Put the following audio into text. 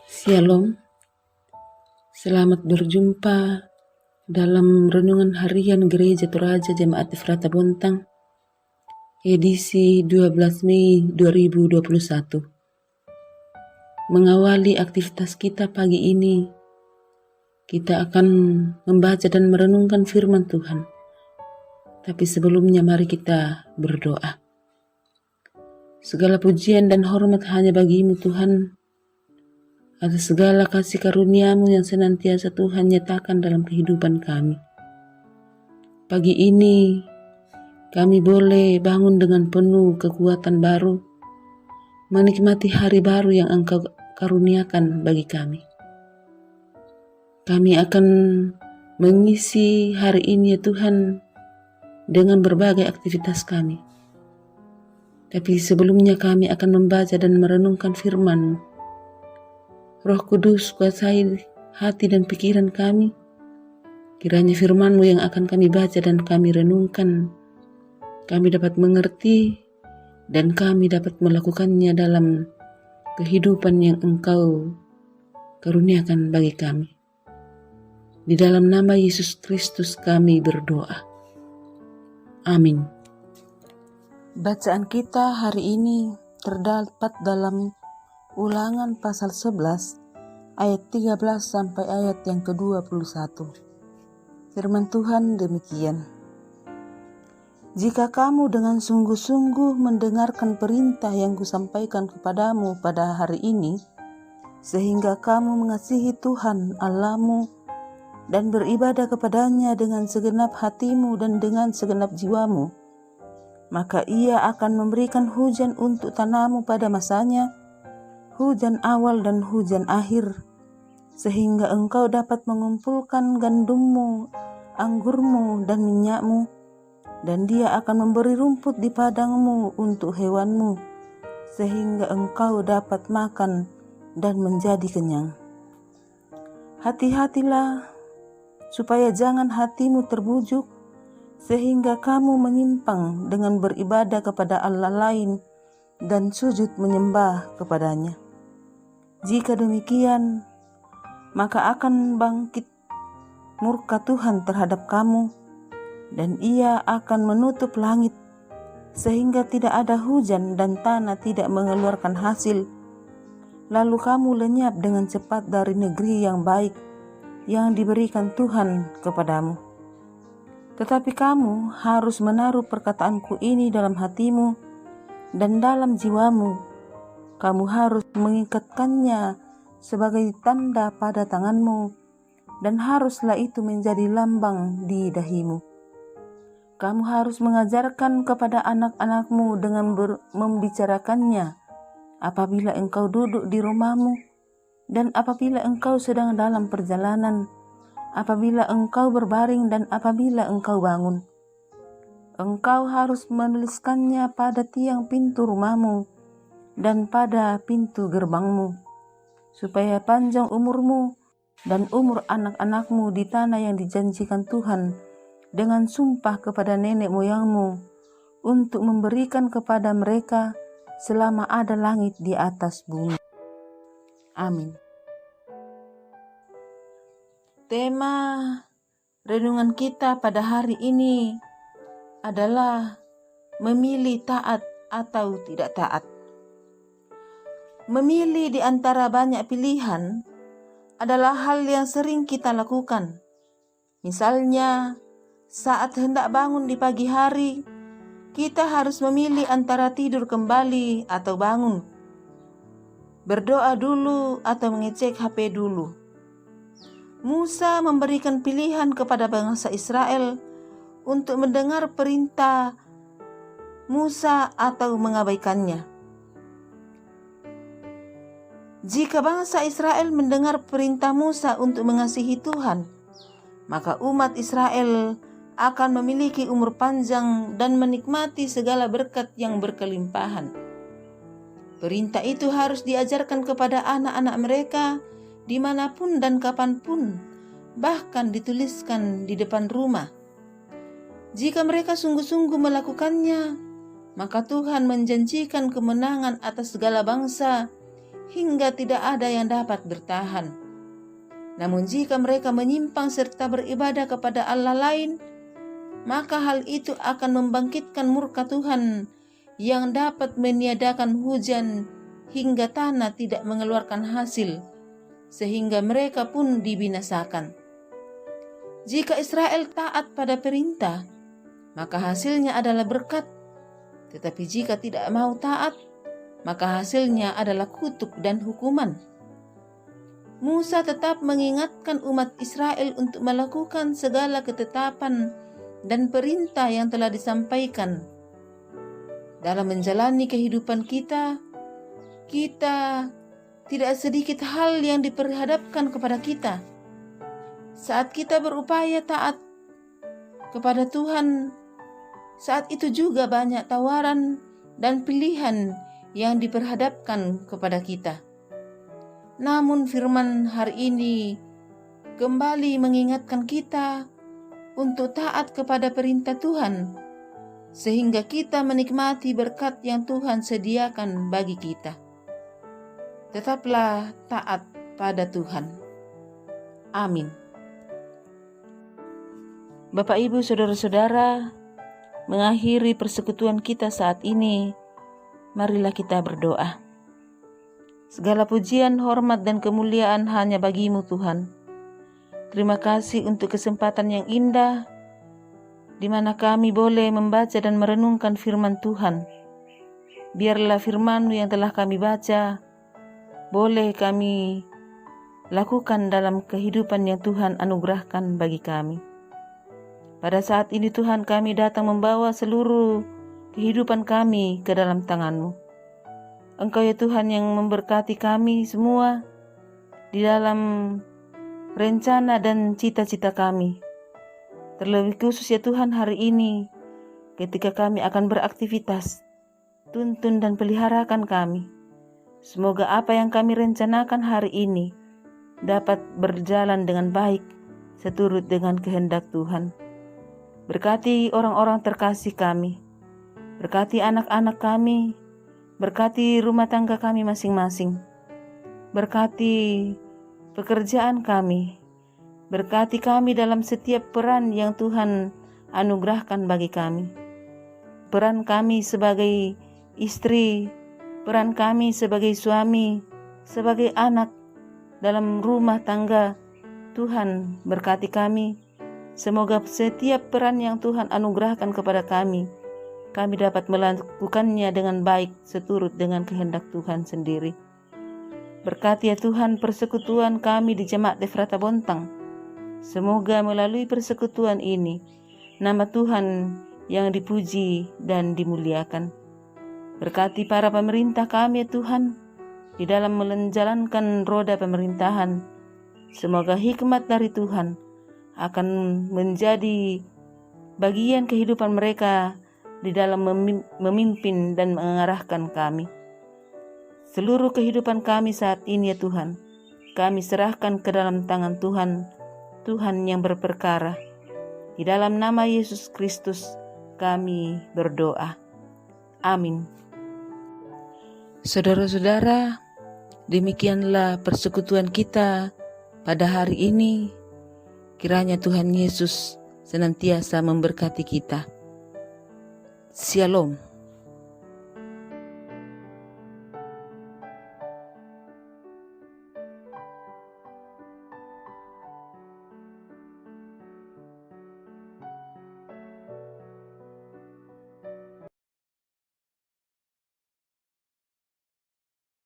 Shalom, selamat berjumpa dalam Renungan Harian Gereja Toraja Jemaat Efrata Bontang, edisi 12 Mei 2021. Mengawali aktivitas kita pagi ini, kita akan membaca dan merenungkan firman Tuhan. Tapi sebelumnya mari kita berdoa. Segala pujian dan hormat hanya bagi-Mu Tuhan, atas segala kasih karunia-Mu yang senantiasa Tuhan nyatakan dalam kehidupan kami. Pagi ini kami boleh bangun dengan penuh kekuatan baru, menikmati hari baru yang Engkau karuniakan bagi kami. Kami akan mengisi hari ini ya Tuhan dengan berbagai aktivitas kami. Tapi sebelumnya kami akan membaca dan merenungkan firman-Mu. Roh Kudus, kuasai hati dan pikiran kami. Kiranya firman-Mu yang akan kami baca dan kami renungkan, kami dapat mengerti dan kami dapat melakukannya dalam kehidupan yang Engkau karuniakan bagi kami. Di dalam nama Yesus Kristus kami berdoa. Amin. Bacaan kita hari ini terdapat dalam Ulangan pasal 11 ayat 13 sampai ayat yang ke-21. Firman Tuhan demikian. Jika kamu dengan sungguh-sungguh mendengarkan perintah yang kusampaikan kepadamu pada hari ini, sehingga kamu mengasihi Tuhan Allah-Mu dan beribadah kepadanya dengan segenap hatimu dan dengan segenap jiwamu, maka Ia akan memberikan hujan untuk tanahmu pada masanya, hujan awal dan hujan akhir, sehingga engkau dapat mengumpulkan gandummu, anggurmu, dan minyakmu, dan Dia akan memberi rumput di padangmu untuk hewanmu, sehingga engkau dapat makan dan menjadi kenyang. Hati-hatilah, supaya jangan hatimu terbujuk, sehingga kamu menyimpang dengan beribadah kepada Allah lain dan sujud menyembah kepadanya. Jika demikian, maka akan bangkit murka Tuhan terhadap kamu, dan Ia akan menutup langit, sehingga tidak ada hujan dan tanah tidak mengeluarkan hasil. Lalu kamu lenyap dengan cepat dari negeri yang baik yang diberikan Tuhan kepadamu. Tetapi kamu harus menaruh perkataanku ini dalam hatimu dan dalam jiwamu. Kamu harus mengikatkannya sebagai tanda pada tanganmu, dan haruslah itu menjadi lambang di dahimu. Kamu harus mengajarkan kepada anak-anakmu dengan membicarakannya apabila engkau duduk di rumahmu, dan apabila engkau sedang dalam perjalanan, apabila engkau berbaring dan apabila engkau bangun. Engkau harus menuliskannya pada tiang pintu rumahmu dan pada pintu gerbangmu, supaya panjang umurmu dan umur anak-anakmu di tanah yang dijanjikan Tuhan dengan sumpah kepada nenek moyangmu, untuk memberikan kepada mereka selama ada langit di atas bumi. Amin. Tema renungan kita pada hari ini adalah memilih taat atau tidak taat. Memilih di antara banyak pilihan adalah hal yang sering kita lakukan. Misalnya, saat hendak bangun di pagi hari, kita harus memilih antara tidur kembali atau bangun, berdoa dulu atau mengecek HP dulu. Musa memberikan pilihan kepada bangsa Israel untuk mendengar perintah Musa atau mengabaikannya. Jika bangsa Israel mendengar perintah Musa untuk mengasihi Tuhan, maka umat Israel akan memiliki umur panjang dan menikmati segala berkat yang berkelimpahan. Perintah itu harus diajarkan kepada anak-anak mereka dimanapun dan kapanpun, bahkan dituliskan di depan rumah. Jika mereka sungguh-sungguh melakukannya, maka Tuhan menjanjikan kemenangan atas segala bangsa hingga tidak ada yang dapat bertahan. Namun jika mereka menyimpang serta beribadah kepada Allah lain, maka hal itu akan membangkitkan murka Tuhan yang dapat meniadakan hujan hingga tanah tidak mengeluarkan hasil, sehingga mereka pun dibinasakan. Jika Israel taat pada perintah, maka hasilnya adalah berkat. Tetapi jika tidak mau taat, maka hasilnya adalah kutuk dan hukuman. Musa tetap mengingatkan umat Israel untuk melakukan segala ketetapan dan perintah yang telah disampaikan. Dalam menjalani kehidupan kita tidak sedikit hal yang diperhadapkan kepada kita. Saat kita berupaya taat kepada Tuhan, saat itu juga banyak tawaran dan pilihan yang diperhadapkan kepada kita. Namun firman hari ini kembali mengingatkan kita untuk taat kepada perintah Tuhan, sehingga kita menikmati berkat yang Tuhan sediakan bagi kita. Tetaplah taat pada Tuhan. Amin. Bapak, Ibu, Saudara-saudara, mengakhiri persekutuan kita saat ini, marilah kita berdoa. Segala pujian, hormat, dan kemuliaan hanya bagi-Mu, Tuhan. Terima kasih untuk kesempatan yang indah, di mana kami boleh membaca dan merenungkan firman Tuhan. Biarlah firman-Mu yang telah kami baca, boleh kami lakukan dalam kehidupan yang Tuhan anugerahkan bagi kami. Pada saat ini Tuhan, kami datang membawa seluruh kehidupan kami ke dalam tangan-Mu. Engkau ya Tuhan yang memberkati kami semua di dalam rencana dan cita-cita kami. Terlebih khusus ya Tuhan hari ini, ketika kami akan beraktivitas, tuntun dan peliharakan kami. Semoga apa yang kami rencanakan hari ini dapat berjalan dengan baik, seturut dengan kehendak Tuhan. Berkati orang-orang terkasih kami, berkati anak-anak kami, berkati rumah tangga kami masing-masing, berkati pekerjaan kami, berkati kami dalam setiap peran yang Tuhan anugerahkan bagi kami. Peran kami sebagai istri, peran kami sebagai suami, sebagai anak dalam rumah tangga. Tuhan berkati kami. Semoga setiap peran yang Tuhan anugerahkan kepada kami dapat melakukannya dengan baik seturut dengan kehendak Tuhan sendiri. Berkati ya Tuhan persekutuan kami di Jemaat Efrata Bontang. Semoga melalui persekutuan ini, nama Tuhan yang dipuji dan dimuliakan. Berkati para pemerintah kami ya Tuhan, di dalam menjalankan roda pemerintahan. Semoga hikmat dari Tuhan akan menjadi bagian kehidupan mereka di dalam memimpin dan mengarahkan kami. Seluruh kehidupan kami saat ini ya Tuhan, kami serahkan ke dalam tangan Tuhan, Tuhan yang berperkara. Di dalam nama Yesus Kristus kami berdoa. Amin. Saudara-saudara, demikianlah persekutuan kita pada hari ini. Kiranya Tuhan Yesus senantiasa memberkati kita. Shalom.